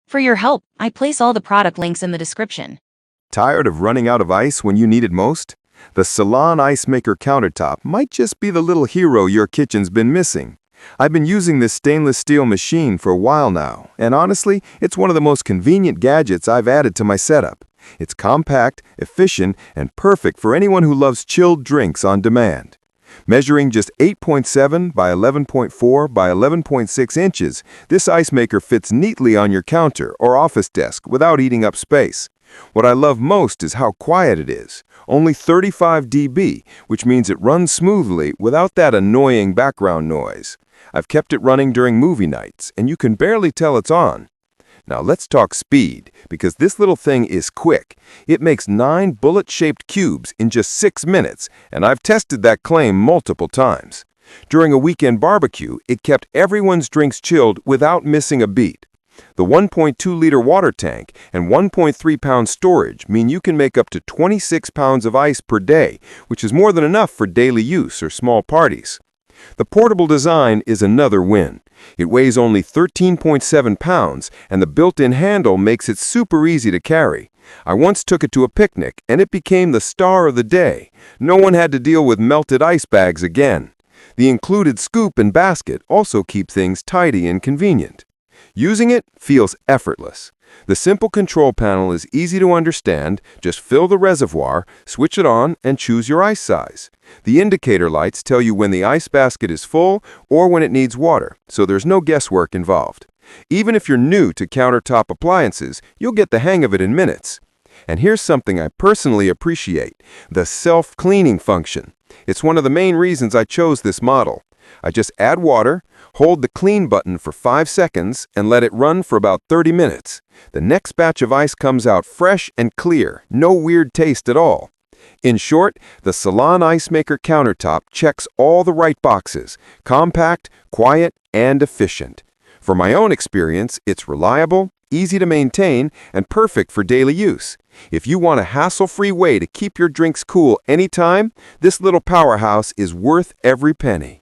For your help, I place all the product links in the description. Tired of running out of ice when you need it most? The Silonn Ice Maker Countertop might just be the little hero your kitchen's been missing. I've been using this stainless steel machine for a while now, and honestly, it's one of the most convenient gadgets I've added to my setup. It's compact, efficient, and perfect for anyone who loves chilled drinks on demand. Measuring just 8.7 by 11.4 by 11.6 inches, this ice maker fits neatly on your counter or office desk without eating up space. What I love most is how quiet it is. Only 35 dB, which means it runs smoothly without that annoying background noise. I've kept it running during movie nights, and you can barely tell it's on. Now let's talk speed, because this little thing is quick. It makes 9 bullet-shaped cubes in just 6 minutes, and I've tested that claim multiple times. During a weekend barbecue, it kept everyone's drinks chilled without missing a beat. The 1.2-liter water tank and 1.3-pound storage mean you can make up to 26 pounds of ice per day, which is more than enough for daily use or small parties. The portable design is another win. It weighs only 13.7 pounds, and the built-in handle makes it super easy to carry. I once took it to a picnic, and it became the star of the day. No one had to deal with melted ice bags again. The included scoop and basket also keep things tidy and convenient. Using it feels effortless. The simple control panel is easy to understand. Just fill the reservoir, switch it on, and choose your ice size. The indicator lights tell you when the ice basket is full or when it needs water, so there's no guesswork involved. Even if you're new to countertop appliances, you'll get the hang of it in minutes. And here's something I personally appreciate: the self-cleaning function. It's one of the main reasons I chose this model. I just add water, hold the clean button for 5 seconds, and let it run for about 30 minutes. The next batch of ice comes out fresh and clear, no weird taste at all. In short, the Silonn Ice Maker Countertop checks all the right boxes: compact, quiet, and efficient. For my own experience, it's reliable, easy to maintain, and perfect for daily use. If you want a hassle-free way to keep your drinks cool anytime, this little powerhouse is worth every penny.